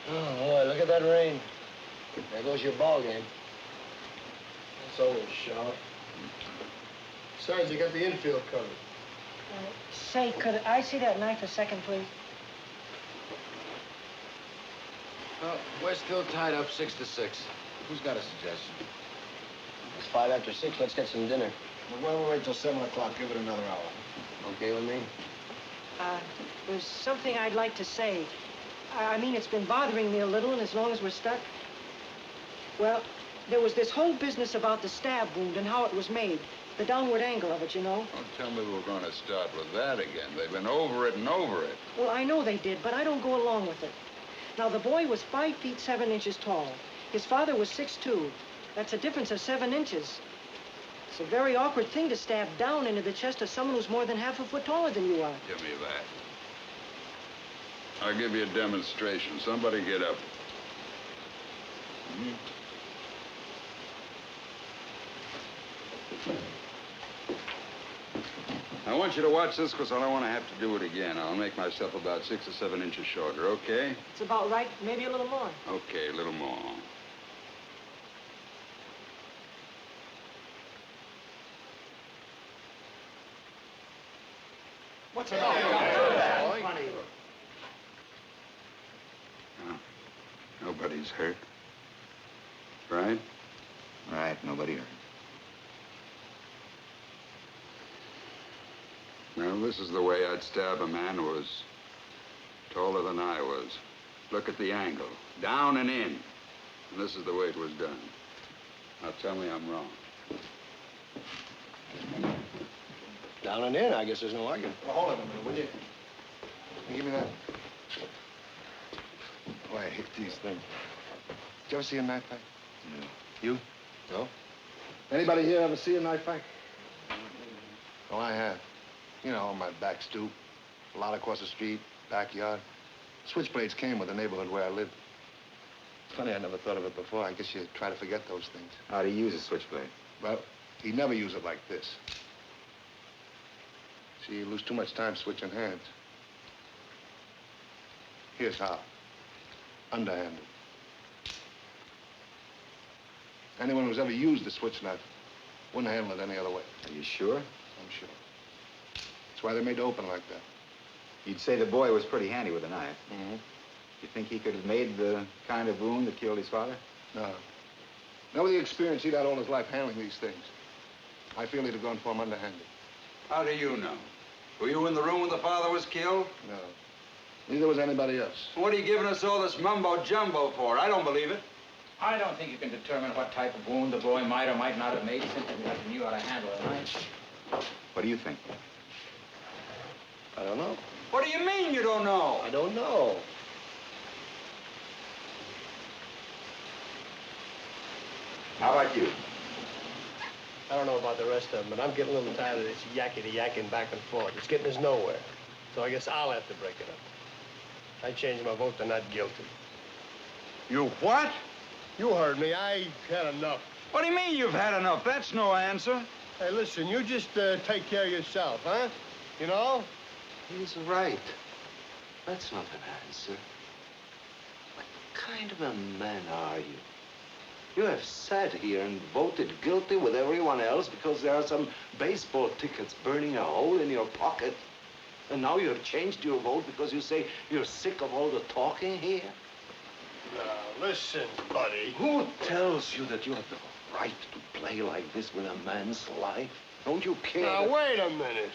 Oh, boy, look at that rain. There goes your ball game. It's over, Shaw. Besides, you got the infield covered. Say, could I see that knife a second, please? Well, we're still tied up 6-6. Who's got a suggestion? It's 5 after 6. Let's get some dinner. Well, we'll wait till 7 o'clock. Give it another hour. Okay with me? There's something I'd like to say. I mean, it's been bothering me a little, and as long as we're stuck... Well, there was this whole business about the stab wound and how it was made. The downward angle of it, you know. Don't tell me we're going to start with that again. They've been over it and over it. Well, I know they did, but I don't go along with it. Now, the boy was 5 feet 7 inches tall. His father was 6'2". That's a difference of 7 inches. It's a very awkward thing to stab down into the chest of someone who's more than half a foot taller than you are. Give me that. I'll give you a demonstration. Somebody get up. I want you to watch this because I don't want to have to do it again. I'll make myself about 6 or 7 inches shorter, okay? It's about right, maybe a little more. Okay, a little more. What's it all? Nobody's hurt. Right? Right, nobody hurt. Now, this is the way I'd stab a man who was taller than I was. Look at the angle. Down and in. And this is the way it was done. Now, tell me I'm wrong. Down and in. I guess there's no argument. Well, hold on a minute, will you? Can you give me that? Oh, I hate these things. Did you ever see a knife fight? No. You? No? Anybody here ever see a knife fight? Oh, I have. You know, on my back stoop, a lot across the street, backyard. Switchblades came with the neighborhood where I lived. Funny, I never thought of it before. I guess you try to forget those things. How do you use a switchblade? Well, he never used it like this. See, you lose too much time switching hands. Here's how. Underhanded. Anyone who's ever used a switch knife wouldn't handle it any other way. Are you sure? I'm sure. That's why they made it open like that. You'd say the boy was pretty handy with a knife. Mm-hmm. You think he could have made the kind of wound that killed his father? No. Not with the experience he'd had all his life handling these things. I feel he'd have gone for him underhanded. How do you know? Were you in the room when the father was killed? No. Neither was anybody else. What are you giving us all this mumbo-jumbo for? I don't believe it. I don't think you can determine what type of wound the boy might or might not have made simply because he knew how to handle a knife. What do you think? I don't know. What do you mean you don't know? I don't know. How about you? I don't know about the rest of them, but I'm getting a little tired of this yakety-yakking back and forth. It's getting us nowhere. So I guess I'll have to break it up. I changed my vote to not guilty. You what? You heard me. I had enough. What do you mean you've had enough? That's no answer. Hey, listen, you just take care of yourself, huh? You know? He's right. That's not an answer. What kind of a man are you? You have sat here and voted guilty with everyone else because there are some baseball tickets burning a hole in your pocket. And now you have changed your vote because you say you're sick of all the talking here? Now, listen, buddy. Who tells you that you have the right to play like this with a man's life? Don't you care? Now, wait a minute.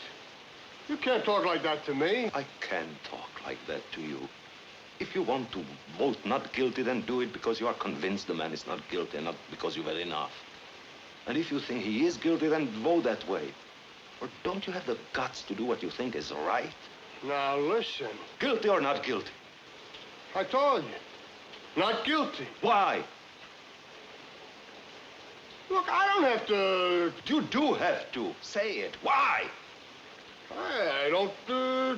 You can't talk like that to me. I can talk like that to you. If you want to vote not guilty, then do it because you are convinced the man is not guilty, not because you've had enough. And if you think he is guilty, then vote that way. Or don't you have the guts to do what you think is right? Now, listen. Guilty or not guilty? I told you. Not guilty. Why? Look, I don't have to... You do have to. Say it. Why? I don't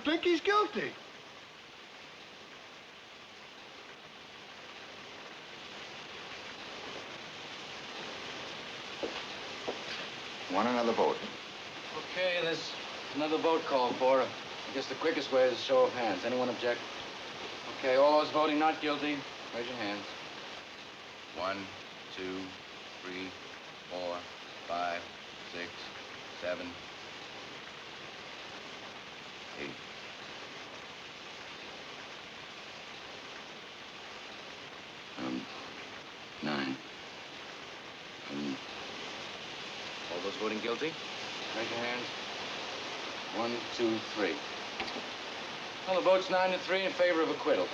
think he's guilty. Want another vote? Okay, there's another vote called for. I guess the quickest way is a show of hands. Anyone object? Okay, all those voting not guilty. Raise your hands. 1, 2, 3, 4, 5, 6, 7, 8. Nine. All those voting guilty? Raise your hands. 1, 2, 3. Well, the vote's 9-3 in favor of acquittal.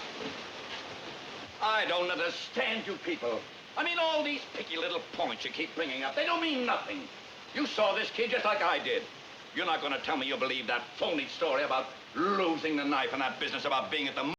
I don't understand you people. I mean, all these picky little points you keep bringing up, they don't mean nothing. You saw this kid just like I did. You're not going to tell me you believe that phony story about losing the knife and that business about being at the